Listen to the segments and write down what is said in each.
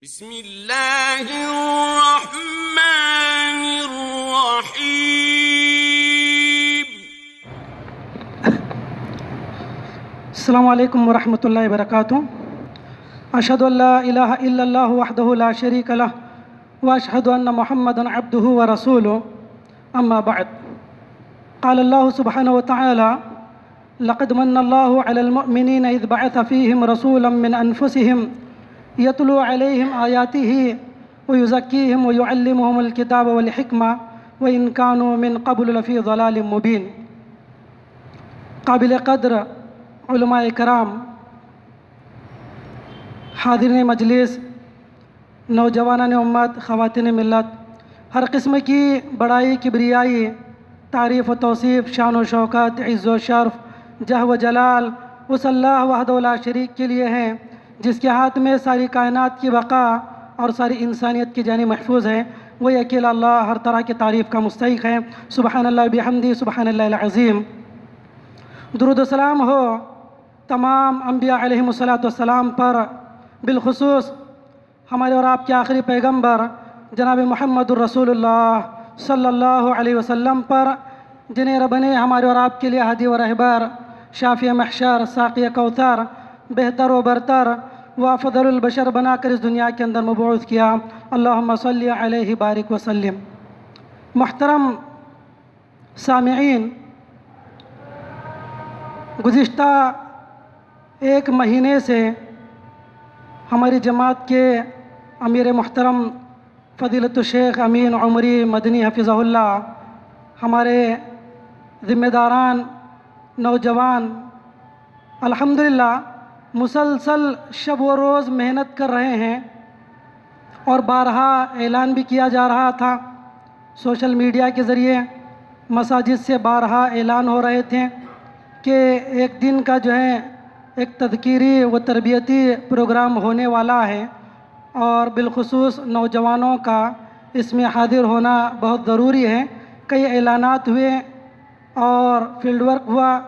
بسم اللہ الرحمن الرحیم۔ السلام علیکم ورحمۃ اللہ وبرکاتہ۔ اشہد ان لا الہ الا اللہ وحدہ لا شریک لہ واشہد ان محمدا عبدہ ورسولہ، اما بعد۔ قال اللہ سبحانہ وتعالی: لقد من اللہ علی المؤمنین اذ بعث فیہم رسولا من انفسہم یتلو علیہم آیاتہ ویزکیہم ویعلمہم الکتاب والحکمہ وإن كانوا من قبل لفی ضلال مبین۔ قابل قدر علماء کرام، حاضرین مجلس، نوجوانان امت، خواتین ملت، ہر قسم کی بڑائی، کبریائی، تعریف و توصیف، شان و شوکت، عز و شرف، جہ و جلال اس اللہ وحدہ لا شریک کے لیے ہیں جس کے ہاتھ میں ساری کائنات کی بقا اور ساری انسانیت کی جانی محفوظ ہے۔ وہی اکیلا اللہ ہر طرح کی تعریف کا مستحق ہے۔ سبحان اللہ بحمدہ، سبحان اللہ العظیم۔ درود و سلام ہو تمام انبیاء علیہم السلام پر، بالخصوص ہمارے اور آپ کے آخری پیغمبر جناب محمد الرسول اللہ صلی اللہ علیہ وسلم پر، جنہیں رب نے ہمارے اور آپ کے لیے ہادی و رہبر، شافی محشر، ساقی کوثر، بہتر و برتر و افضل البشر بنا کر اس دنیا کے اندر مبعوث کیا۔ اللہم صلی علیہ بارک وسلم۔ محترم سامعین، گزشتہ ایک مہینے سے ہماری جماعت کے امیر محترم فضیلت الشیخ امین عمری مدنی حفظہ اللہ، ہمارے ذمہ داران، نوجوان الحمدللہ مسلسل شب و روز محنت کر رہے ہیں، اور بارہا اعلان بھی کیا جا رہا تھا سوشل میڈیا کے ذریعے، مساجد سے بارہا اعلان ہو رہے تھے کہ ایک دن کا جو ہے ایک تذکیری و تربیتی پروگرام ہونے والا ہے، اور بالخصوص نوجوانوں کا اس میں حاضر ہونا بہت ضروری ہے۔ کئی اعلانات ہوئے اور فیلڈ ورک ہوا،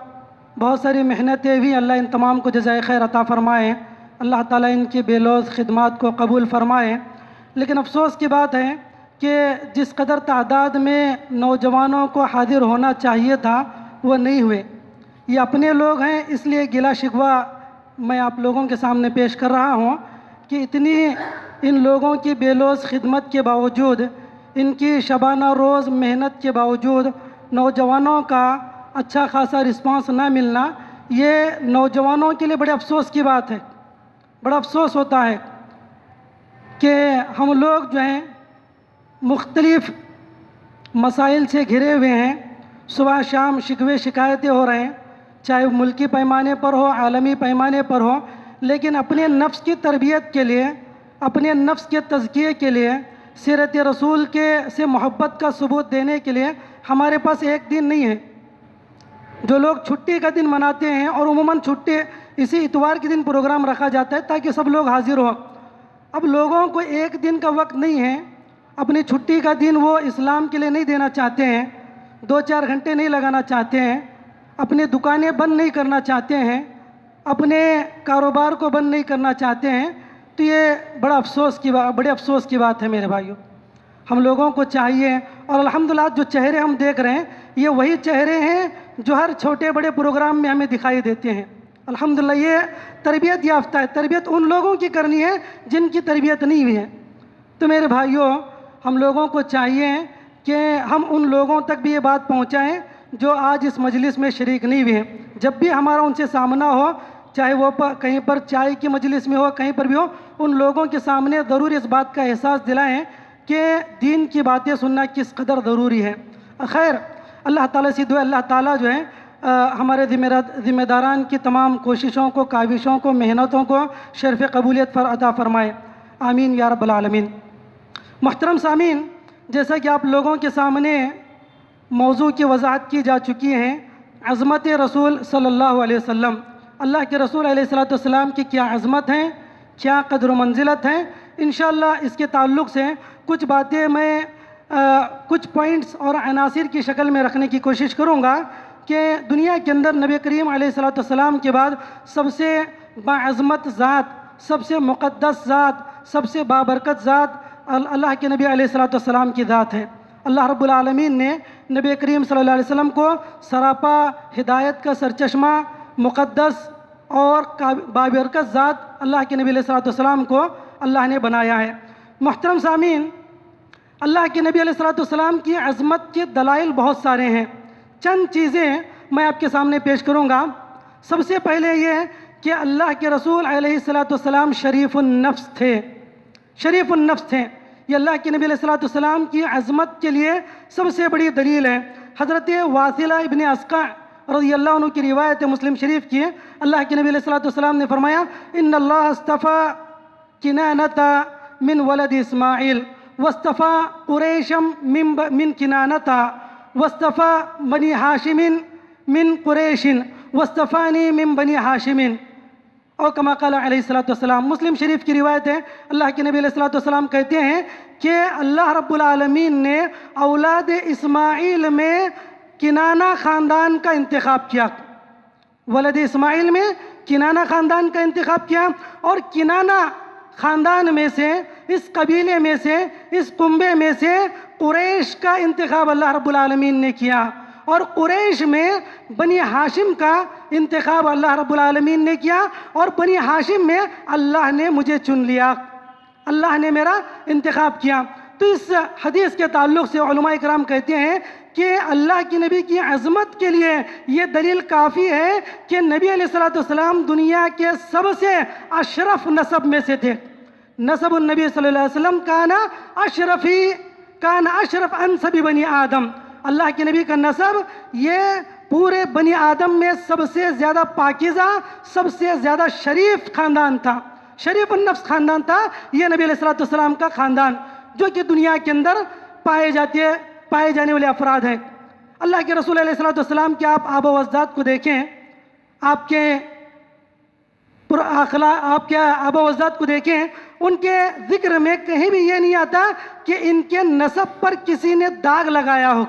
بہت ساری محنتیں بھی، اللہ ان تمام کو جزائے خیر عطا فرمائے، اللہ تعالیٰ ان کی بے لوث خدمات کو قبول فرمائے۔ لیکن افسوس کی بات ہے کہ جس قدر تعداد میں نوجوانوں کو حاضر ہونا چاہیے تھا وہ نہیں ہوئے۔ یہ اپنے لوگ ہیں، اس لیے گلہ شکوہ میں آپ لوگوں کے سامنے پیش کر رہا ہوں کہ اتنی ان لوگوں کی بے لوث خدمت کے باوجود، ان کی شبانہ روز محنت کے باوجود نوجوانوں کا اچھا خاصا رسپانس نہ ملنا، یہ نوجوانوں کے لیے بڑے افسوس کی بات ہے۔ بڑا افسوس ہوتا ہے کہ ہم لوگ جو ہیں مختلف مسائل سے گھرے ہوئے ہیں، صبح شام شکوے شکایتیں ہو رہے ہیں، چاہے ملکی پیمانے پر ہو، عالمی پیمانے پر ہو، لیکن اپنے نفس کی تربیت کے لیے، اپنے نفس کے تزکیے کے لیے، سیرت رسول سے محبت کا ثبوت دینے کے لیے ہمارے پاس ایک دن نہیں ہے۔ جو لوگ چھٹی کا دن مناتے ہیں، اور عموماً چھٹی اسی اتوار کے دن پروگرام رکھا جاتا ہے تاکہ سب لوگ حاضر ہوں، اب لوگوں کو ایک دن کا وقت نہیں ہے، اپنی چھٹی کا دن وہ اسلام کے لیے نہیں دینا چاہتے ہیں، 2-4 گھنٹے نہیں لگانا چاہتے ہیں، اپنی دکانیں بند نہیں کرنا چاہتے ہیں، اپنے کاروبار کو بند نہیں کرنا چاہتے ہیں، تو یہ بڑے افسوس کی بات ہے میرے بھائیوں۔ ہم لوگوں کو چاہیے، اور الحمدللہ جو چہرے ہم دیکھ رہے ہیں یہ وہی چہرے ہیں جو ہر چھوٹے بڑے پروگرام میں ہمیں دکھائی دیتے ہیں۔ الحمدللہ یہ تربیت یافتہ ہے۔ تربیت ان لوگوں کی کرنی ہے جن کی تربیت نہیں ہوئی ہے۔ تو میرے بھائیوں، ہم لوگوں کو چاہیے کہ ہم ان لوگوں تک بھی یہ بات پہنچائیں جو آج اس مجلس میں شریک نہیں ہوئے ہیں۔ جب بھی ہمارا ان سے سامنا ہو، چاہے وہ کہیں پر چائے کی مجلس میں ہو، کہیں پر بھی ہو، ان لوگوں کے سامنے ضرور اس بات کا احساس دلائیں کہ دین کی باتیں سننا کس قدر ضروری ہے۔ خیر، اللہ تعالیٰ سے دعا، اللہ تعالیٰ جو ہے ہمارے ذمہ داران کی تمام کوششوں کو، کاوشوں کو، محنتوں کو شرف قبولیت عطا فرمائے، آمین یا رب العالمین۔ محترم سامعین، جیسا کہ آپ لوگوں کے سامنے موضوع کی وضاحت کی جا چکی ہے، عظمت رسول صلی اللہ علیہ وسلم، اللہ کے رسول علیہ السلام کی کیا عظمت ہیں، کیا قدر و منزلت ہیں، انشاءاللہ اس کے تعلق سے کچھ باتیں میں کچھ پوائنٹس اور عناصر کی شکل میں رکھنے کی کوشش کروں گا کہ دنیا کے اندر نبی کریم علیہ السلام کے بعد سب سے باعظمت ذات، سب سے مقدس ذات، سب سے بابرکت ذات اللہ کے نبی علیہ السلام کی ذات ہے۔ اللہ رب العالمین نے نبی کریم صلی اللہ علیہ وسلم کو سراپا ہدایت کا سرچشمہ، مقدس اور بابرکت ذات اللہ کے نبی علیہ السلام کو اللہ نے بنایا ہے۔ محترم سامعین، اللہ کے نبی علیہ السلام کی عظمت کے دلائل بہت سارے ہیں۔ چند چیزیں میں آپ کے سامنے پیش کروں گا۔ سب سے پہلے یہ کہ اللہ کے رسول علیہ السلام شریف النفس تھے، شریف النفس تھے۔ یہ اللہ کے نبی علیہ السلام کی عظمت کے لیے سب سے بڑی دلیل ہے۔ حضرت واصلہ ابن اسقع رضی اللہ عنہ کی روایت مسلم شریف کی ہے۔ اللہ کے نبی علیہ السلام نے فرمایا ان اللہ اصطفیٰ کنانۃ من ولد اسماعیل واصطفیٰ قریشم من کنانۃ واصطفیٰ بنی ہاشم من قریش واصطفانی من بنی ہاشم اور کما قال علیہ السلام۔ مسلم شریف کی روایت ہے، اللہ کے نبی علیہ السلام کہتے ہیں کہ اللہ رب العالمین نے اولاد اسماعیل میں کنانہ خاندان کا انتخاب کیا، ولد اسماعیل میں کنانہ خاندان کا انتخاب کیا، اور کنانہ خاندان میں سے، اس قبیلے میں سے، اس کنبے میں سے قریش کا انتخاب اللہ رب العالمین نے کیا، اور قریش میں بنی ہاشم کا انتخاب اللہ رب العالمین نے کیا، اور بنی ہاشم میں اللہ نے مجھے چن لیا، اللہ نے میرا انتخاب کیا۔ تو اس حدیث کے تعلق سے علماء کرام کہتے ہیں کہ اللہ کی نبی کی عظمت کے لیے یہ دلیل کافی ہے کہ نبی علیہ السلام دنیا کے سب سے اشرف نسب میں سے تھے۔ نسب النبی صلی اللہ علیہ وسلم کان اشرف انسب بنی آدم۔ اللہ کے نبی کا نسب یہ پورے بنی آدم میں سب سے زیادہ پاکیزہ، سب سے زیادہ شریف خاندان تھا، شریف النفس خاندان تھا یہ نبی علیہ السلام کا خاندان، جو کہ دنیا کے اندر پائے جانے والے افراد ہیں۔ اللہ کے رسول علیہ السلام کے آپ آب و اجداد کو دیکھیں، آپ کے آب و اجداد کو دیکھیں، ان کے ذکر میں کہیں بھی یہ نہیں آتا کہ ان کے نسب پر کسی نے داغ لگایا ہو۔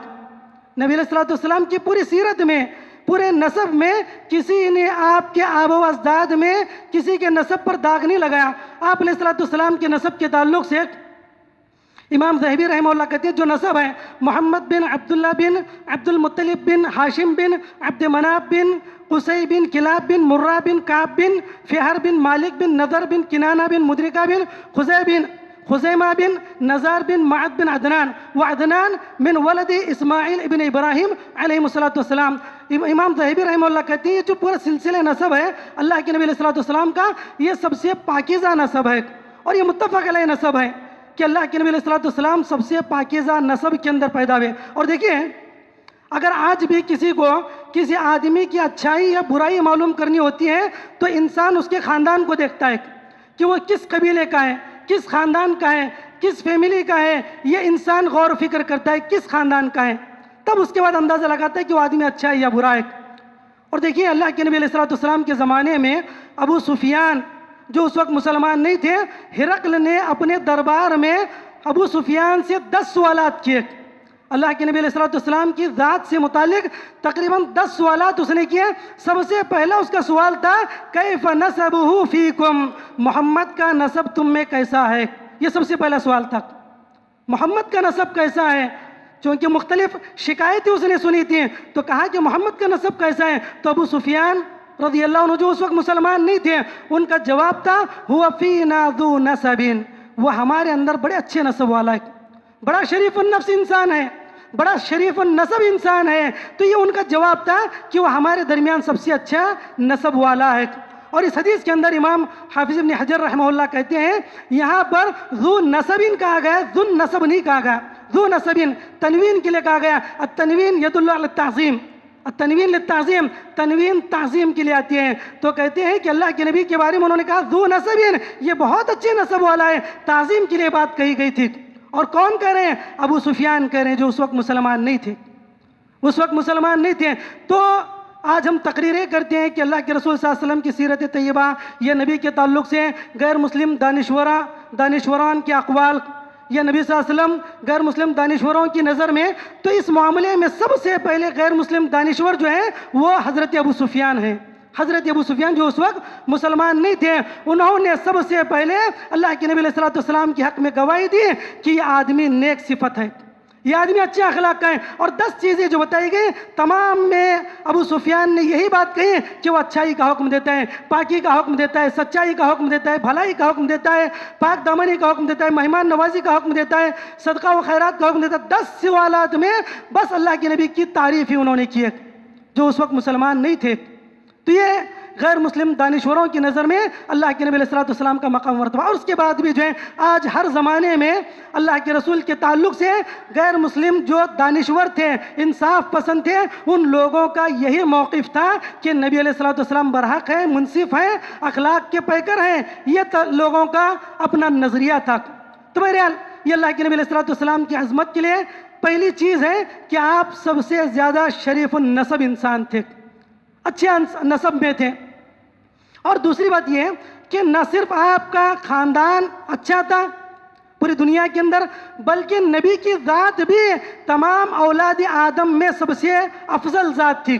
نبی علیہ السلام کی پوری سیرت میں، پورے نسب میں کسی نے آپ کے آب و اجداد میں کسی کے نسب پر داغ نہیں لگایا۔ آپ علیہ السلام کے نسب کے تعلق سے امام ذہبی رحمہ اللہ کہتے ہیں جو نسب ہے محمد بن عبداللہ بن عبد المطلب بن ہاشم بن عبد مناف بن قصی بن کلاب بن مرہ بن کعب بن فہر بن مالک بن نضر بن کنانہ بن مدرکہ بن خزیمہ بن نزار بن معد بن عدنان وعدنان من ولد اسماعیل ابن ابراہیم علیہ السلام۔ امام ذہبی رحمہ اللہ کہتے ہیں یہ جو پورا سلسلہ نسب ہے اللہ کے نبی علیہ السلام کا، یہ سب سے پاکیزہ نسب ہے، اور یہ متفق علیہ نسب ہے کہ اللہ کے نبی علیہ السلام سب سے پاکیزہ نسب کے اندر پیدا ہوئے۔ اور دیکھیں، اگر آج بھی کسی کو کسی آدمی کی اچھائی یا برائی معلوم کرنی ہوتی ہے تو انسان اس کے خاندان کو دیکھتا ہے کہ وہ کس قبیلے کا ہے، کس خاندان کا ہے، کس فیملی کا ہے، یہ انسان غور و فکر کرتا ہے کس خاندان کا ہے، تب اس کے بعد اندازہ لگاتا ہے کہ وہ آدمی اچھا ہے یا برا ہے۔ اور دیکھیے اللہ کے نبی علیہ السلام کے زمانے میں ابو سفیان جو اس وقت مسلمان نہیں تھے، ہرقل نے اپنے دربار میں ابو سفیان سے 10 سوالات کیے۔ اللہ کے نبی علیہ السلام کی ذات سے متعلق تقریباً 10 سوالات اس نے کیے۔ سب سے پہلا اس کا سوال تھا کیف نسبہ فیکم، محمد کا نسب تم میں کیسا ہے؟ یہ سب سے پہلا سوال تھا، محمد کا نسب کیسا ہے؟ چونکہ مختلف شکایتیں اس نے سنی تھیں تو کہا کہ محمد کا نسب کیسا ہے؟ تو ابو سفیان رضی اللہ عنہ جو اس وقت مسلمان نہیں تھے، ان کا جواب تھا ہوا فینا ذو نسب، وہ ہمارے اندر بڑے اچھے نسب والا ہے، بڑا شریف النفس انسان ہے، بڑا شریف النسب انسان ہے۔ تو یہ ان کا جواب تھا کہ وہ ہمارے درمیان سب سے اچھا نسب والا ہے۔ اور اس حدیث کے اندر امام حافظ ابن حجر رحمہ اللہ کہتے ہیں یہاں پر ذو نسبین کہا گیا، ذو نسب نہیں کہا گیا، ذو نسبین تنوین کے لیے کہا گیا۔ التنوین یدل علی التعظیم، التنوین للتعظیم، تنوین تعظیم کے لیے آتی ہے۔ تو کہتے ہیں کہ اللہ کے نبی کے بارے میں انہوں نے کہا ذو نسبین، یہ بہت اچھے نسب والا ہے، تعظیم کے لیے بات کہی گئی تھی۔ اور کون کہہ رہے ہیں؟ ابو سفیان کہہ رہے ہیں جو اس وقت مسلمان نہیں تھے، اس وقت مسلمان نہیں تھے۔ تو آج ہم تقریریں کرتے ہیں کہ اللہ کے رسول صلی اللہ علیہ وسلم کی سیرت طیبہ یا نبی کے تعلق سے غیر مسلم دانشوران کے اقوال یا نبی صلی اللہ علیہ وسلم غیر مسلم دانشوروں کی نظر میں، تو اس معاملے میں سب سے پہلے غیر مسلم دانشور جو ہیں وہ حضرت ابو سفیان ہیں، حضرت ابو سفیان جو اس وقت مسلمان نہیں تھے، انہوں نے سب سے پہلے اللہ کے نبی علیہ السلام کے حق میں گواہی دی کہ یہ آدمی نیک صفت ہے، یہ آدمی اچھے اخلاق کا ہے۔ اور 10 چیزیں جو بتائی گئی تمام میں ابو سفیان نے یہی بات کہی کہ وہ اچھائی کا حکم دیتا ہے، پاکی کا حکم دیتا ہے، سچائی کا حکم دیتا ہے، بھلائی کا حکم دیتا ہے، پاک دامنی کا حکم دیتا ہے، مہمان نوازی کا حکم دیتا ہے، صدقہ و خیرات کا حکم دیتا ہے۔ 10 سوالات میں بس اللہ کے نبی کی تعریف ہی انہوں نے کی ہے، جو اس وقت مسلمان نہیں تھے۔ تو یہ غیر مسلم دانشوروں کی نظر میں اللہ کے نبی علیہ السلام کا مقام مرتبہ۔ اور اس کے بعد بھی جو ہے آج ہر زمانے میں اللہ کے رسول کے تعلق سے غیر مسلم جو دانشور تھے، انصاف پسند تھے، ان لوگوں کا یہی موقف تھا کہ نبی علیہ السلام برحق ہیں، منصف ہیں، اخلاق کے پیکر ہیں، یہ لوگوں کا اپنا نظریہ تھا۔ تو بہرحال یہ اللہ کے نبی علیہ السلام کی عظمت کے لیے پہلی چیز ہے کہ آپ سب سے زیادہ شریف النسب انسان تھے، اچھے نسب میں تھے۔ اور دوسری بات یہ ہے کہ نہ صرف آپ کا خاندان اچھا تھا پوری دنیا کے اندر، بلکہ نبی کی ذات بھی تمام اولاد آدم میں سب سے افضل ذات تھی۔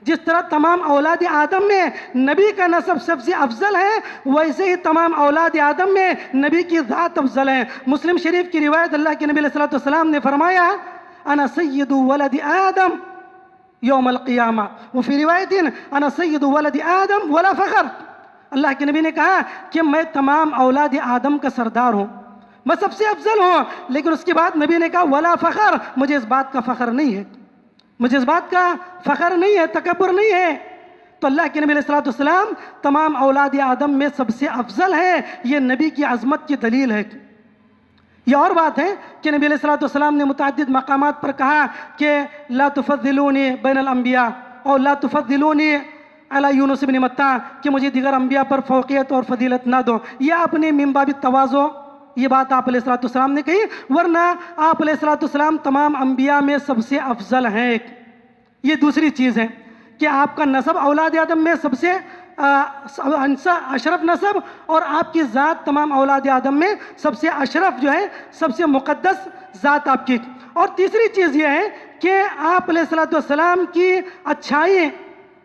جس طرح تمام اولاد آدم میں نبی کا نسب سب سے افضل ہے، ویسے ہی تمام اولاد آدم میں نبی کی ذات افضل ہے۔ مسلم شریف کی روایت اللہ کے نبی علیہ السلام نے فرمایا انا سید ولد آدم یوم القیامہ، وفی روایت انا سید ولد آدم ولا فخر۔ اللہ کے نبی نے کہا کہ میں تمام اولاد آدم کا سردار ہوں، میں سب سے افضل ہوں، لیکن اس کے بعد نبی نے کہا ولا فخر، مجھے اس بات کا فخر نہیں ہے، مجھے اس بات کا فخر نہیں ہے، تکبر نہیں ہے۔ تو اللہ کے نبی علیہ السلام تمام اولاد آدم میں سب سے افضل ہے، یہ نبی کی عظمت کی دلیل ہے۔ یہ اور بات ہے کہ نبی علیہ السلام نے متعدد مقامات پر کہا کہ لا تفضلونی بین الانبیاء اور لا تفضلونی علی یونس بن متیٰ، کہ مجھے دیگر انبیاء پر فوقیت اور فضیلت نہ دو۔ یہ اپنے من باب التواضع یہ بات آپ علیہ السلام نے کہی، ورنہ آپ علیہ السلام تمام انبیاء میں سب سے افضل ہیں۔ یہ دوسری چیز ہے کہ آپ کا نسب اولاد آدم میں سب سے اشرف نسب، اور آپ کی ذات تمام اولاد آدم میں سب سے اشرف جو ہے، سب سے مقدس ذات آپ کی۔ اور تیسری چیز یہ ہے کہ آپ علیہ السلام کی اچھائی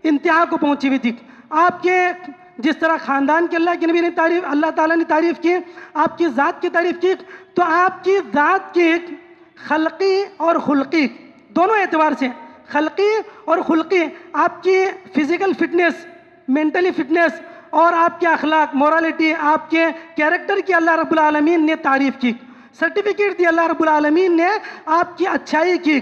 انتہا کو پہنچی ہوئی تھی۔ آپ کے جس طرح خاندان کے اللہ کے نبی نے تعریف، اللہ تعالیٰ نے تعریف کی، آپ کی ذات کی تعریف کی، تو آپ کی ذات کی خلقی اور خلقی دونوں اعتبار سے، خلقی اور خلقی، آپ کی فزیکل فٹنس، مینٹلی فٹنس، اور آپ کے اخلاق، مورالٹی، آپ کے کیریکٹر کی اللہ رب العالمین نے تعریف کی، سرٹیفکیٹ دی اللہ رب العالمین نے آپ کی اچھائی کی۔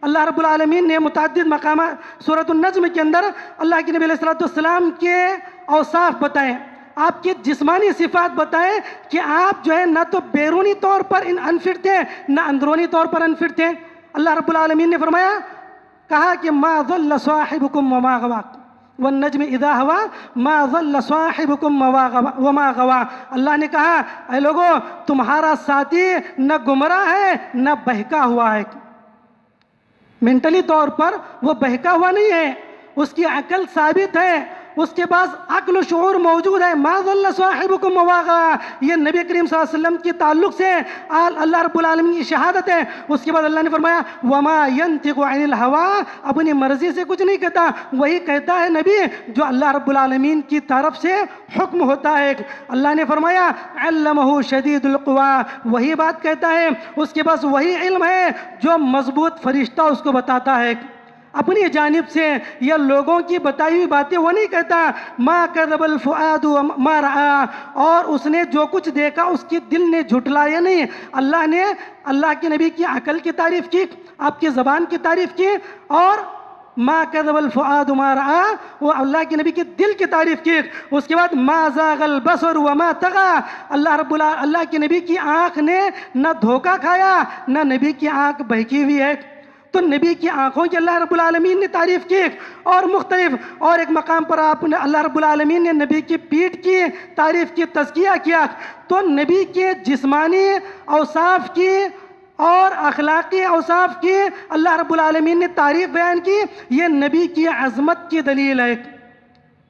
اللہ رب العالمین نے متعدد مقامات سورۃ النجم کے اندر اللہ کے نبی علیہ السلام کے اوصاف بتائیں، آپ کے جسمانی صفات بتائیں کہ آپ جو ہے نہ تو بیرونی طور پر انفٹ تھے، نہ اندرونی طور پر انفٹ تھے۔ اللہ رب العالمین نے فرمایا، کہا کہ ما ضل صاحبکم وما غوا والنجم اذا ہوا ما ضل صاحبکم وما غوا۔ اللہ نے کہا اے لوگو، تمہارا ساتھی نہ گمراہ ہے نہ بہکا ہوا ہے۔ مینٹلی طور پر وہ بہکا ہوا نہیں ہے، اس کی عقل ثابت ہے، اس کے پاس عقل و شعور موجود ہے۔ ما ضل صاحبکم وما غوا، یہ نبی کریم صلی اللہ علیہ وسلم کے تعلق سے اللہ رب العالمین کی شہادت ہے۔ اس کے بعد اللہ نے فرمایا وما ينطق عن الهوى، اپنی مرضی سے کچھ نہیں کہتا، وہی کہتا ہے نبی جو اللہ رب العالمین کی طرف سے حکم ہوتا ہے۔ اللہ نے فرمایا علمہ شدید القوى، وہی بات کہتا ہے، اس کے پاس وہی علم ہے جو مضبوط فرشتہ اس کو بتاتا ہے۔ اپنی جانب سے یا لوگوں کی بتائی ہوئی باتیں وہ نہیں کہتا، ما کذب الفؤاد ما رأى، اور اس نے جو کچھ دیکھا اس کی دل نے جھٹلایا نہیں۔ اللہ نے اللہ کے نبی کی عقل کی تعریف کی، آپ کی زبان کی تعریف کی، اور ما کذب الفؤاد ما رأى، وہ اللہ کے نبی کے دل کی تعریف کی۔ اس کے بعد ما زاغ البصر وما طغى، اللہ کے نبی کی آنکھ نے نہ دھوکہ کھایا نہ نبی کی آنکھ بہکی ہوئی ہے۔ تو نبی کی آنکھوں کی اللہ رب العالمین نے تعریف کی، اور مختلف، اور ایک مقام پر آپ نے اللہ رب العالمین نے نبی کی پیٹھ کی تعریف کی، تزکیہ کیا۔ تو نبی کے جسمانی اوصاف کی اور اخلاقی اوصاف کی اللہ رب العالمین نے تعریف بیان کی، یہ نبی کی عظمت کی دلیل ہے۔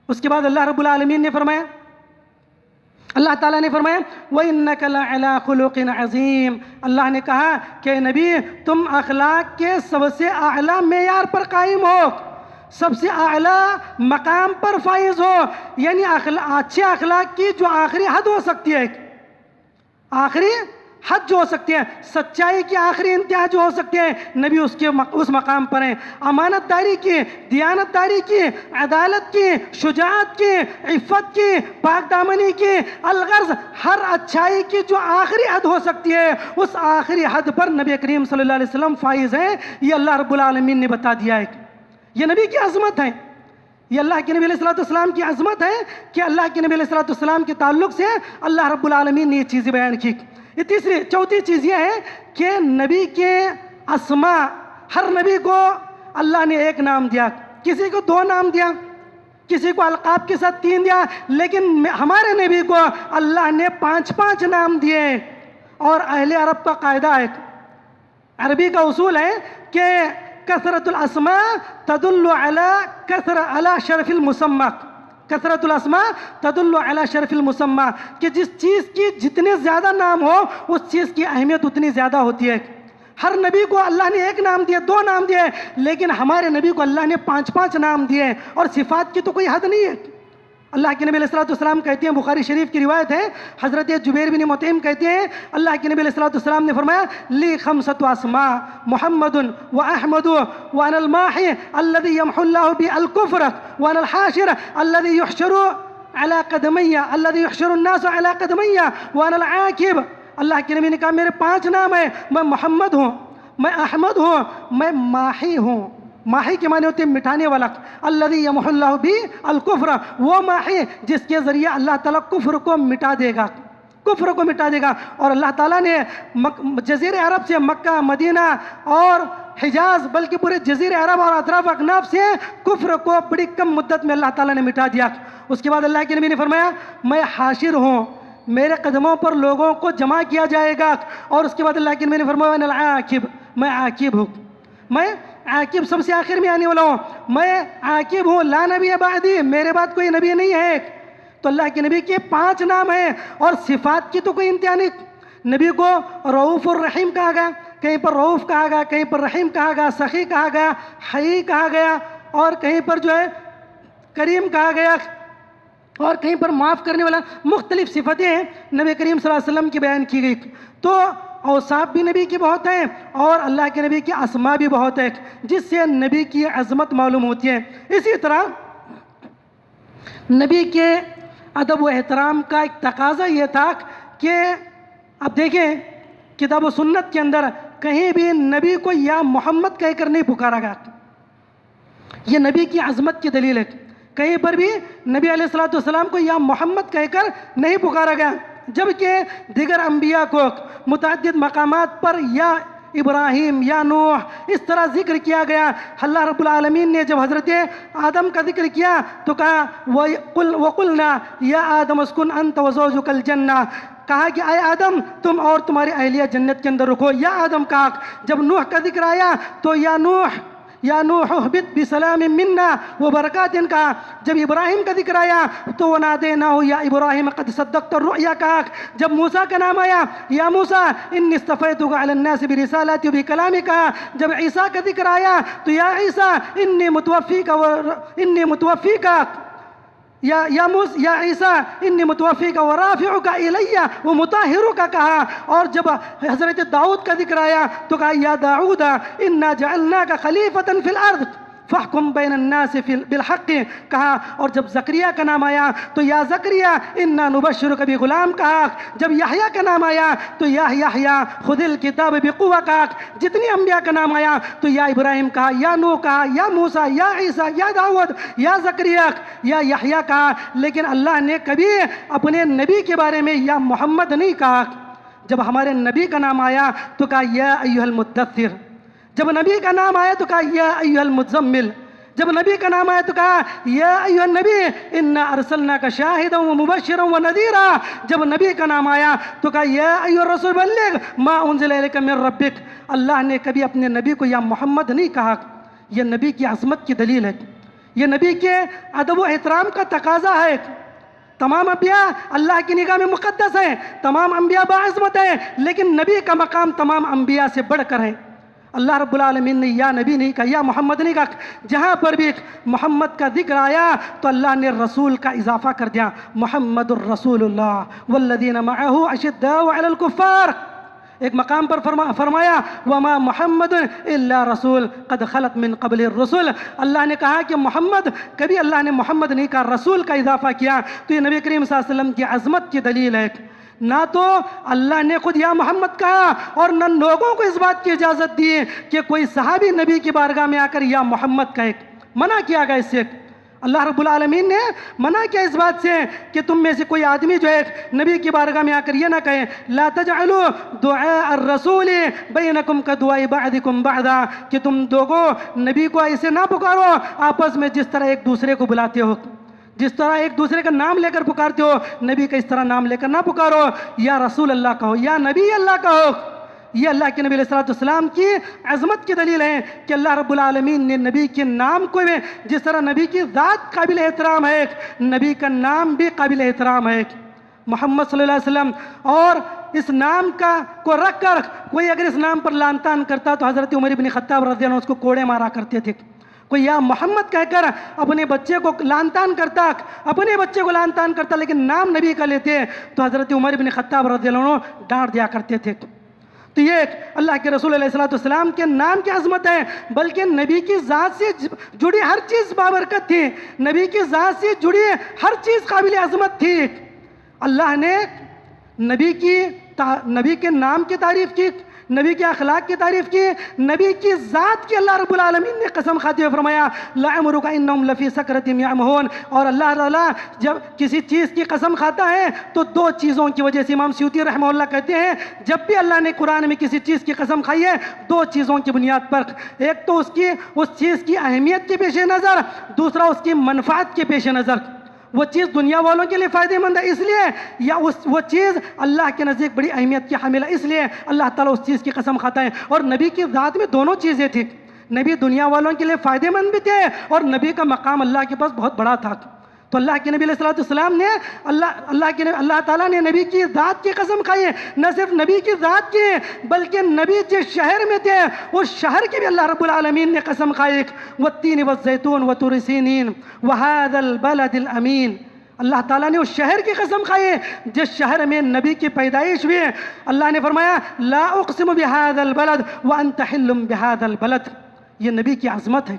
اس کے بعد اللہ رب العالمین نے فرمایا، اللہ تعالیٰ نے فرمایا وَإِنَّكَ لَعَلَىٰ خُلُقٍ عَظِيمٍ، اللہ نے کہا کہ نبی تم اخلاق کے سب سے اعلیٰ معیار پر قائم ہو، سب سے اعلیٰ مقام پر فائز ہو، یعنی اچھے اخلاق کی جو آخری حد ہو سکتی ہے، آخری حد جو ہو سکتی ہے، سچائی کی آخری انتہا جو ہو سکتی ہے، نبی اس مقام پر ہیں۔ امانت داری کی، دیانت داری کی، عدالت کی، شجاعت کی، عفت کی، پاک دامنی کی، الغرض ہر اچھائی کی جو آخری حد ہو سکتی ہے، اس آخری حد پر نبی کریم صلی اللہ علیہ وسلم فائز ہیں۔ یہ اللہ رب العالمین نے بتا دیا ہے، یہ نبی کی عظمت ہے، یہ اللہ کے نبی علیہ السلام کی عظمت ہے کہ اللہ کے نبی علیہ السلام کے تعلق سے اللہ رب العالمین نے یہ چیزیں بیان کی۔ چوتھی چیز یہ ہے کہ نبی کے اسماء، ہر نبی کو اللہ نے ایک نام دیا، کسی کو 2 نام دیا، کسی کو القاب کے ساتھ 3 دیا، لیکن ہمارے نبی کو اللہ نے 5 نام دیے۔ اور اہل عرب کا قاعدہ ہے، عربی کا اصول ہے کہ کثرت الاسماء تدل علی شرف المسمى، کثرت الاسماء تدل علی شرف المسمى، کہ جس چیز کی جتنے زیادہ نام ہو اس چیز کی اہمیت اتنی زیادہ ہوتی ہے۔ ہر نبی کو اللہ نے 1 نام دیے، 2 نام دیے، لیکن ہمارے نبی کو اللہ نے 5 نام دیے، اور صفات کی تو کوئی حد نہیں ہے۔ اللہ کے نبی علیہ السلام کہتے ہیں، بخاری شریف کی روایت ہے، حضرت جبیر بن مطعم کہتے ہیں، اللہ کے نبی علیہ السلام نے فرمایا، لی 5 اسماء محمد و احمد وانا الماحی الذي يمحو الله بی الكفر وانا الحاشر الذي يحشر على قدمی الذي يحشر الناس على قدمی وانا العاقب۔ اللہ کے نبی نے کہا میرے 5 نام ہیں، میں محمد ہوں، میں احمد ہوں، میں ماحی ہوں۔ ماحی کے معنی ہوتے ہیں مٹانے والا، الذی یمحو اللہ بی الکفر، وہ ماحی جس کے ذریعے اللہ تعالیٰ کفر کو مٹا دے گا، کفر کو مٹا دے گا۔ اور اللہ تعالیٰ نے جزیرہ عرب سے، مکہ، مدینہ اور حجاز، بلکہ پورے جزیرہ عرب اور اطراف اکناف سے کفر کو بڑی کم مدت میں اللہ تعالیٰ نے مٹا دیا۔ اس کے بعد اللہ کے نبی نے فرمایا، میں حاشر ہوں، میرے قدموں پر لوگوں کو جمع کیا جائے گا۔ اور اس کے بعد اللہ کے نبی نے فرمایا، انا العاقب، میں عاقب ہوں، میں عاقب سب سے آخر میں آنے والا ہوں، میں عاقب ہوں، لا نبی بعدی، میرے بعد کوئی نبی نہیں ہے۔ تو اللہ کے نبی کے 5 نام ہیں، اور صفات کی تو کوئی انتہا نہیں۔ نبی کو رؤوف الرحیم کہا گیا، کہیں پر رؤوف کہا گیا، کہیں پر رحیم کہا گیا، سخی کہا گیا، حی کہا گیا، اور کہیں پر جو ہے کریم کہا گیا، اور کہیں پر معاف کرنے والا، مختلف صفتیں ہیں نبی کریم صلی اللہ علیہ وسلم کی بیان کی گئی۔ تو اوصاف بھی نبی کی بہت ہیں، اور اللہ کے نبی کی اسماء بھی بہت ہے، جس سے نبی کی عظمت معلوم ہوتی ہے۔ اسی طرح نبی کے ادب و احترام کا ایک تقاضا یہ تھا کہ اب دیکھیں کتاب و سنت کے اندر کہیں بھی نبی کو یا محمد کہہ کر نہیں پکارا گیا، یہ نبی کی عظمت کی دلیل ہے۔ کہیں پر بھی نبی علیہ السلام کو یا محمد کہہ کر نہیں پکارا گیا، جبکہ دیگر انبیاء کو متعدد مقامات پر یا ابراہیم یا نوح اس طرح ذکر کیا گیا۔ اللہ رب العالمین نے جب حضرت آدم کا ذکر کیا تو کہا وَقُلْنَا یا آدم اسکن انت وزوجک الجنہ، کہا کہ اے آدم تم اور تمہاری اہلیہ جنت کے اندر رکو، یا آدم کہا۔ جب نوح کا ذکر آیا تو یا نوح اہبط بسلام منا وبرکات کہا۔ جب ابراہیم کا ذکر آیا تو ونادیناہ یا ابراہیم قد صدقت الرؤیا کہا۔ جب موسیٰ کا نام آیا یا موسیٰ انی اصطفیتک علی الناس برسالتی وبکلامی کہا۔ جب عیسیٰ کا ذکر آیا تو یا عیسیٰ انی متوفیک یا عیسیٰ انی متوفیک ورافعک الی ومطہرک کہا۔ اور جب حضرت داؤد کا ذکر آیا تو کہا یا داؤد انا جعلناک خلیفۃ فی الارض فاحکم بین الناس بالحق کہا۔ اور جب زکریا کا نام آیا تو یا زکریا انا نبشرک بغلام کہا۔ جب یحییٰ کا نام آیا تو یا یحییٰ خذ الکتاب بقوہ کہا۔ جتنی انبیاء کا نام آیا تو یا ابراہیم کہا، یا نوح کہا، یا موسیٰ، یا عیسیٰ، یا داؤد، یا زکریا، یا یحییٰ کہا، لیکن اللہ نے کبھی اپنے نبی کے بارے میں یا محمد نہیں کہا۔ جب ہمارے نبی کا نام آیا تو کہا یا ایھا المدثر، جب نبی کا نام آیا تو کہا یا ایھا المزمل، جب نبی کا نام آیا تو کہا یا ایھا النبی انا ارسلناک شاہدا ومبشرا ونذیرا، جب نبی کا نام آیا تو کہا یا ایھا الرسول بلغ ما انزل الیک من ربک۔ اللہ نے کبھی اپنے نبی کو یا محمد نہیں کہا۔ یہ نبی کی عظمت کی دلیل ہے، یہ نبی کے ادب و احترام کا تقاضا ہے۔ تمام انبیاء اللہ کی نگاہ میں مقدس ہیں، تمام انبیاء باعظمت ہیں، لیکن نبی کا مقام تمام انبیاء سے بڑھ کر ہے۔ اللہ رب العالمین نے یا نبی نہیں کہا، یا محمد نہیں کہا. جہاں پر بھی محمد کا ذکر آیا تو اللہ نے رسول کا اضافہ کر دیا. محمد الرسول اللہ والذین معہ اشداء علی الکفار. ایک مقام پر فرمایا وما محمد الا رسول قد خلت من قبل الرسل. اللہ نے کہا کہ محمد، کبھی اللہ نے محمد نہیں کہا، رسول کا اضافہ کیا. تو یہ نبی کریم صلی اللہ علیہ وسلم کی عظمت کی دلیل ہے. نہ تو اللہ نے خود یا محمد کہا اور نہ لوگوں کو اس بات کی اجازت دی کہ کوئی صحابی نبی کی بارگاہ میں آ کر یا محمد کہے. منع کیا گیا اس سے. اللہ رب العالمین نے منع کیا اس بات سے کہ تم میں سے کوئی آدمی جو ہے نبی کی بارگاہ میں آ کر یہ نہ کہے لا تجعلوا دعاء الرسول بینکم کدعاء بعضکم بعضا، کہ تم لوگوں نبی کو ایسے نہ پکارو آپس میں جس طرح ایک دوسرے کو بلاتے ہو، جس طرح ایک دوسرے کا نام لے کر پکارتے ہو، نبی کا اس طرح نام لے کر نہ پکارو. یا رسول اللہ کہو، یا نبی اللہ کہو. یہ اللہ کے نبی علیہ السلام کی عظمت کی دلیل ہے کہ اللہ رب العالمین نے نبی کے نام کو بھی، جس طرح نبی کی ذات قابل احترام ہے، نبی کا نام بھی قابل احترام ہے. محمد صلی اللہ علیہ وسلم. اور اس نام کو رکھ کر کوئی اگر اس نام پر لعن طعن کرتا تو حضرت عمر بن خطاب رضی اللہ عنہ اس کو کوڑے مارا کرتے تھے. کوئی یا محمد کہہ کر اپنے بچے کو لعن طعن کرتا لیکن نام نبی کا لیتے تو حضرت عمر بن خطاب رضی اللہ عنہ ڈانٹ دیا کرتے تھے. تو یہ اللہ کے رسول علیہ السلام کے نام کی عظمت ہے، بلکہ نبی کی ذات سے جڑی ہر چیز بابرکت تھی، نبی کی ذات سے جڑی ہر چیز قابل عظمت تھی. اللہ نے نبی کے نام کی تعریف کی، نبی کے اخلاق کی تعریف کی، نبی کی ذات کی اللہ رب العالمین نے قسم کھاتے ہوئے فرمایا لعمرک انہم لفی سکرتہم یعمہون. اور اللہ تعالیٰ جب کسی چیز کی قسم کھاتا ہے تو دو چیزوں کی وجہ سے، امام سیوطی رحمہ اللہ کہتے ہیں جب بھی اللہ نے قرآن میں کسی چیز کی قسم کھائی ہے دو چیزوں کی بنیاد پر، ایک تو اس چیز کی اہمیت کے پیش نظر، دوسرا اس کی منفعت کے پیش نظر. وہ چیز دنیا والوں کے لیے فائدہ مند ہے اس لیے، یا وہ چیز اللہ کے نزدیک بڑی اہمیت کی حامل ہے اس لیے اللہ تعالیٰ اس چیز کی قسم کھاتا ہے. اور نبی کی ذات میں دونوں چیزیں تھیں. نبی دنیا والوں کے لیے فائدہ مند بھی تھے اور نبی کا مقام اللہ کے پاس بہت بڑا تھا. تو اللہ کے نبی علیہ السلام نے اللہ تعالیٰ نے نبی کی ذات کی قسم کھائی ہے. نہ صرف نبی کی ذات کی بلکہ نبی جس شہر میں تھے اس شہر کی بھی اللہ رب العالمین نے قسم کھائی. والتین والزیتون وطور سینین وہذا البلد الامین. اللہ تعالیٰ نے اس شہر کی قسم کھائی ہے جس شہر میں نبی کی پیدائش ہوئی ہے. اللہ نے فرمایا لا اقسم بہذا البلد وانت حل بہذا البلد. یہ نبی کی عظمت ہے،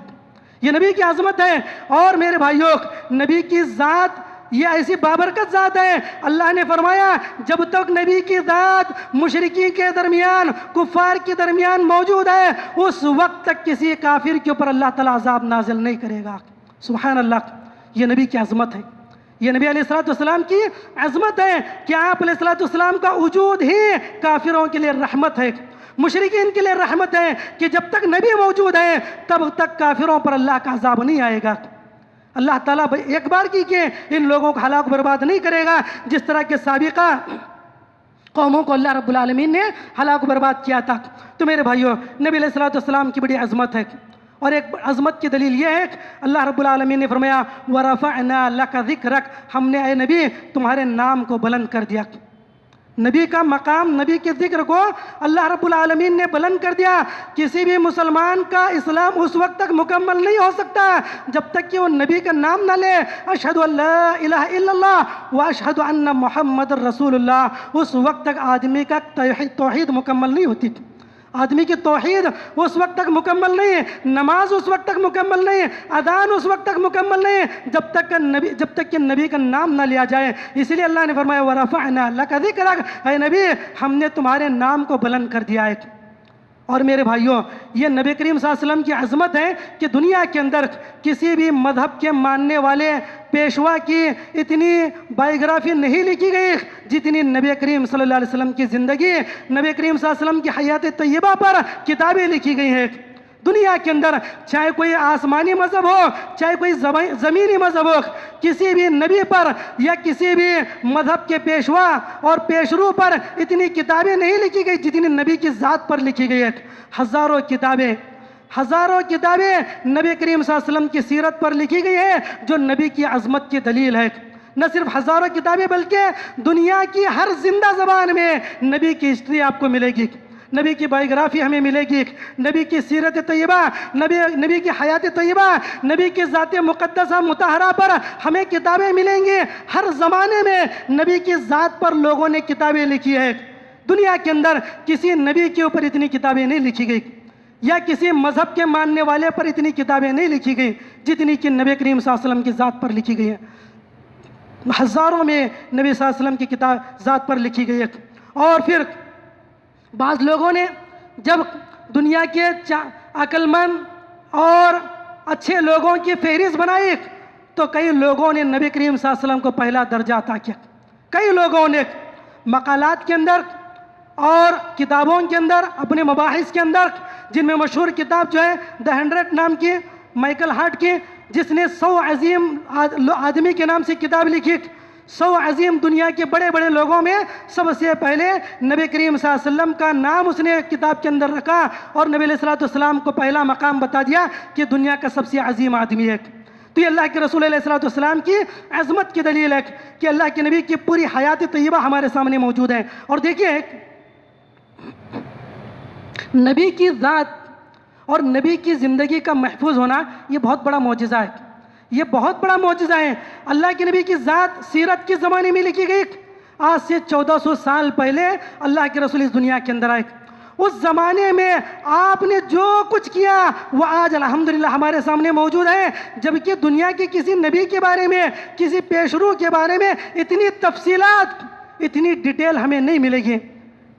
یہ نبی کی عظمت ہے. اور میرے بھائیوں، نبی کی ذات یہ ایسی بابرکت ذات ہے. اللہ نے فرمایا جب تک نبی کی ذات مشرکین کے درمیان، کفار کے درمیان موجود ہے اس وقت تک کسی کافر کے اوپر اللہ تعالیٰ عذاب نازل نہیں کرے گا. سبحان اللہ. یہ نبی کی عظمت ہے، یہ نبی علیہ السلام کی عظمت ہے کہ آپ علیہ السلام کا وجود ہی کافروں کے لیے رحمت ہے، مشرکین کے لیے رحمت ہے کہ جب تک نبی موجود ہے تب تک کافروں پر اللہ کا عذاب نہیں آئے گا. اللہ تعالیٰ ایک بار کی کہ ان لوگوں کو ہلاک برباد نہیں کرے گا جس طرح کے سابقہ قوموں کو اللہ رب العالمین نے ہلاک برباد کیا تھا. تو میرے بھائیوں، نبی علیہ السلام کی بڑی عظمت ہے. اور ایک عظمت کی دلیل یہ ہے کہ اللہ رب العالمین نے فرمایا وَرَفَعْنَا لَكَ ذِكْرَكَ، ہم نے اے نبی تمہارے نام کو بلند کر دیا. نبی کا مقام، نبی کے ذکر کو اللہ رب العالمین نے بلند کر دیا. کسی بھی مسلمان کا اسلام اس وقت تک مکمل نہیں ہو سکتا جب تک کہ وہ نبی کا نام نہ لے. اشہد ان لا الہ الا اللہ واشہد ان محمد رسول اللہ. اس وقت تک آدمی کا توحید مکمل نہیں ہوتی. آدمی کی توحید اس وقت تک مکمل نہیں ہے، نماز اس وقت تک مکمل نہیں ہے، اذان اس وقت تک مکمل نہیں ہے جب تک کہ نبی کا نام نہ لیا جائے. اس لیے اللہ نے فرمایا وَرَفَعْنَا لَكَ ذِكْرَكَ، اے نبی ہم نے تمہارے نام کو بلند کر دیا ہے. اور میرے بھائیوں، یہ نبی کریم صلی اللہ علیہ وسلم کی عظمت ہے کہ دنیا کے اندر کسی بھی مذہب کے ماننے والے پیشوا کی اتنی بائیوگرافی نہیں لکھی گئی جتنی نبی کریم صلی اللہ علیہ وسلم کی زندگی، نبی کریم صلی اللہ علیہ وسلم کی حیات طیبہ پر کتابیں لکھی گئی ہیں. دنیا کے اندر چاہے کوئی آسمانی مذہب ہو چاہے کوئی زمینی مذہب ہو، کسی بھی نبی پر یا کسی بھی مذہب کے پیشوا اور پیشرو پر اتنی کتابیں نہیں لکھی گئی جتنی نبی کی ذات پر لکھی گئی ہے. ہزاروں کتابیں نبی کریم صلی اللہ علیہ وسلم کی سیرت پر لکھی گئی ہے جو نبی کی عظمت کی دلیل ہے. نہ صرف ہزاروں کتابیں بلکہ دنیا کی ہر زندہ زبان میں نبی کی ہسٹری آپ کو ملے گی. نبی کی بایوگرافی ہمیں ملے گی، نبی کی سیرت طیبہ، نبی کی حیات طیبہ، نبی کی ذات مقدسہ مطہرہ پر ہمیں کتابیں ملیں گی۔ ہر زمانے میں نبی کی ذات پر لوگوں نے کتابیں لکھی ہے۔ دنیا کے اندر کسی نبی کے اوپر اتنی کتابیں نہیں لکھی گئی، یا کسی مذہب کے ماننے والے پر اتنی کتابیں نہیں لکھی گئی جتنی کہ نبی کریم صلی اللہ علیہ وسلم کی ذات پر لکھی گئی ہیں۔ ہزاروں میں نبی صلی اللہ علیہ وسلم کی کتاب ذات پر لکھی گئی ہے۔ اور پھر بعض لوگوں نے جب دنیا کے عقل مند اور اچھے لوگوں کی فہرست بنائی تو کئی لوگوں نے نبی کریم صلی اللہ علیہ وسلم کو پہلا درجہ عطا کیا۔ کئی لوگوں نے مقالات کے اندر اور کتابوں کے اندر، اپنے مباحث کے اندر، جن میں مشہور کتاب جو ہے دی 100 نام کی، مائیکل ہارٹ کی، جس نے 100 عظیم آدمی کے نام سے کتاب لکھی۔ 100 عظیم دنیا کے بڑے بڑے لوگوں میں سب سے پہلے نبی کریم صلی اللہ علیہ وسلم کا نام اس نے کتاب کے اندر رکھا، اور نبی علیہ السلام کو پہلا مقام بتا دیا کہ دنیا کا سب سے عظیم آدمی ہے۔ تو یہ اللہ کے رسول علیہ السلام کی عظمت کی دلیل ہے کہ اللہ کے نبی کی پوری حیات طیبہ ہمارے سامنے موجود ہے۔ اور دیکھیے، نبی کی ذات اور نبی کی زندگی کا محفوظ ہونا یہ بہت بڑا معجزہ ہے، یہ بہت بڑا معجزہ ہے۔ اللہ کے نبی کی ذات سیرت کے زمانے میں لکھی گئی۔ آج سے 1400 سال پہلے اللہ کے رسول اس دنیا کے اندر آئے۔ اس زمانے میں آپ نے جو کچھ کیا وہ آج الحمدللہ ہمارے سامنے موجود ہے، جبکہ دنیا کے کسی نبی کے بارے میں، کسی پیشرو کے بارے میں اتنی تفصیلات، اتنی ڈیٹیل ہمیں نہیں ملے گی۔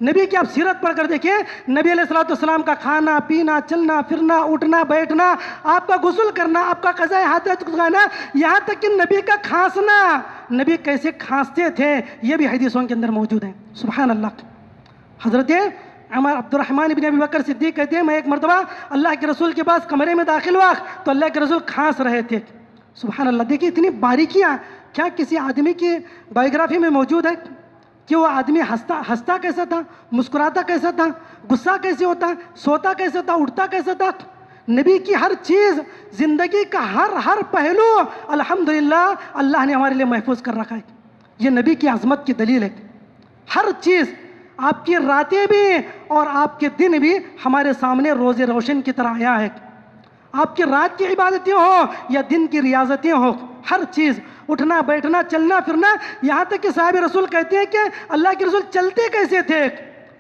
نبی کی آپ سیرت پڑھ کر دیکھیں، نبی علیہ السلام کا کھانا پینا، چلنا پھرنا، اٹھنا بیٹھنا، آپ کا غسل کرنا، آپ کا قضاء حاجت کرنا، یہاں تک کہ نبی کا کھانسنا، نبی کیسے کھانستے تھے، یہ بھی حدیثوں کے اندر موجود ہے۔ سبحان اللہ۔ حضرت عمر عبد الرحمن بن ابی بکر صدیق کہتے ہیں، میں ایک مرتبہ اللہ کے رسول کے پاس کمرے میں داخل ہوا تو اللہ کے رسول کھانس رہے تھے۔ سبحان اللہ۔ دیکھیے اتنی باریکیاں کیا کسی آدمی کی بایوگرافی میں موجود ہے کہ وہ آدمی ہنستا کیسا تھا، مسکراتا کیسا تھا، غصہ کیسے ہوتا، سوتا کیسے تھا، اٹھتا کیسا تھا۔ نبی کی ہر چیز، زندگی کا ہر پہلو الحمدللہ اللہ نے ہمارے لیے محفوظ کر رکھا ہے۔ یہ نبی کی عظمت کی دلیل ہے۔ ہر چیز، آپ کی راتیں بھی اور آپ کے دن بھی ہمارے سامنے روز روشن کی طرح آیا ہے۔ آپ کی رات کی عبادتیں ہوں یا دن کی ریاضتیں ہوں، ہر چیز، اٹھنا بیٹھنا، چلنا پھرنا، یہاں تک کہ صاحب رسول کہتے ہیں کہ اللہ کے رسول چلتے کیسے تھے،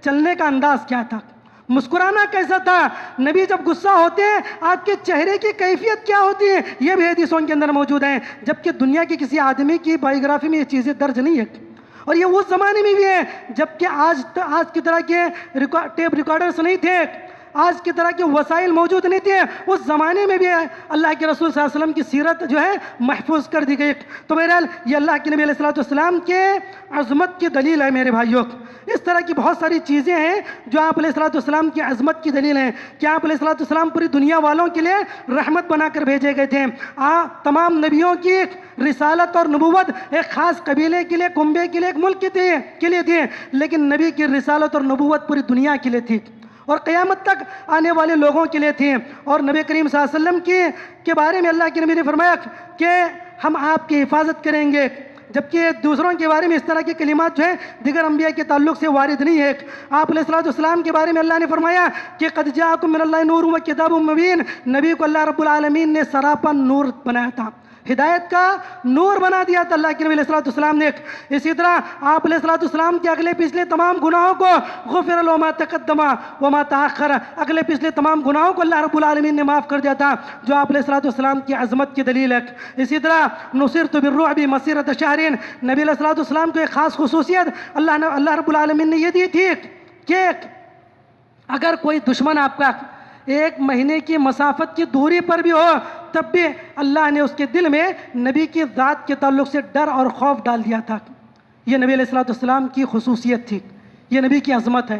چلنے کا انداز کیا تھا، مسکرانا کیسا تھا، نبی جب غصہ ہوتے ہیں آپ کے چہرے کی کیفیت کیا ہوتی ہے، یہ بھی حدیثوں کے اندر موجود ہیں، جبکہ دنیا کے کسی آدمی کی بایوگرافی میں یہ چیزیں درج نہیں ہے۔ اور یہ اس زمانے میں بھی ہے جبکہ آج کی طرح کے ٹیپ ریکارڈرز نہیں تھے، آج کی طرح کے وسائل موجود نہیں تھے، اس زمانے میں بھی اللہ کے رسول صلی اللہ علیہ وسلم کی سیرت جو ہے محفوظ کر دی گئی۔ تو بہرحال یہ اللہ کے نبی علیہ السلام کے عظمت کی دلیل ہے میرے بھائیوں۔ اس طرح کی بہت ساری چیزیں ہیں جو آپ علیہ السلام کی عظمت کی دلیل ہیں کہ آپ علیہ السلام پوری دنیا والوں کے لیے رحمت بنا کر بھیجے گئے تھے۔ تمام نبیوں کی رسالت اور نبوت ایک خاص قبیلے کے لیے، کنبے کے لیے، ایک ملک کے لیے تھی، لیکن نبی کی رسالت اور نبوت پوری دنیا کے لیے تھی اور قیامت تک آنے والے لوگوں کے لیے تھی۔ اور نبی کریم صلی اللہ علیہ وسلم کے بارے میں اللہ کے نبی نے فرمایا کہ ہم آپ کی حفاظت کریں گے، جبکہ دوسروں کے بارے میں اس طرح کے کلمات جو ہیں دیگر انبیاء کے تعلق سے وارد نہیں ہے۔ آپ علیہ السلام کے بارے میں اللہ نے فرمایا کہ قد جاءکم من اللہ نور و کتاب مبین، نبی کو اللہ رب العالمین نے سراپا نور بنایا تھا، ہدایت کا نور بنا دیا تھا اللہ کے نبی علیہ السلام نے۔ اسی طرح آپ علیہ السلام کے اگلے پچھلے تمام گناہوں کو غفر له ما تقدم وما تاخر، اگلے پچھلے تمام گناہوں کو اللہ رب العالمین نے معاف کر دیا تھا، جو آپ علیہ السلام کی عظمت کی دلیل ہے۔ اسی طرح نصرت بالرعب مسیرۃ شہر، نبی علیہ السلام کو ایک خاص خصوصیت اللہ رب العالمین نے یہ دی تھی کہ اگر کوئی دشمن آپ کا 1 مہینے کی مسافت کی دوری پر بھی ہو تب بھی اللہ نے اس کے دل میں نبی کی ذات کے تعلق سے ڈر اور خوف ڈال دیا تھا۔ یہ نبی علیہ السلام کی خصوصیت تھی، یہ نبی کی عظمت ہے۔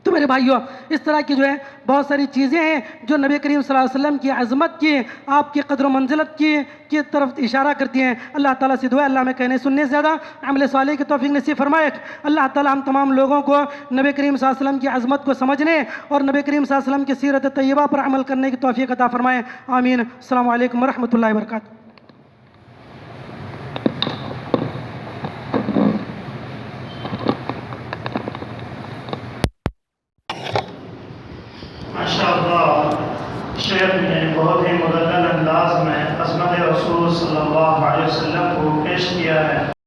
تو میرے بھائیوں، اس طرح کی جو ہے بہت ساری چیزیں ہیں جو نبی کریم صلی اللہ علیہ وسلم کی عظمت کی، آپ کی قدر و منزلت کی طرف اشارہ کرتی ہیں۔ اللہ تعالیٰ سے دعا اللہ میں کہنے سننے سے زیادہ عمل صالح کی توفیق نصیب فرمائے۔ اللہ تعالیٰ ہم تمام لوگوں کو نبی کریم صلی اللہ علیہ وسلم کی عظمت کو سمجھنے اور نبی کریم صلی اللہ علیہ وسلم کی سیرت طیبہ پر عمل کرنے کی توفیق عطا فرمائے۔ آمین۔ السلام علیکم ورحمۃ اللہ وبرکاتہ۔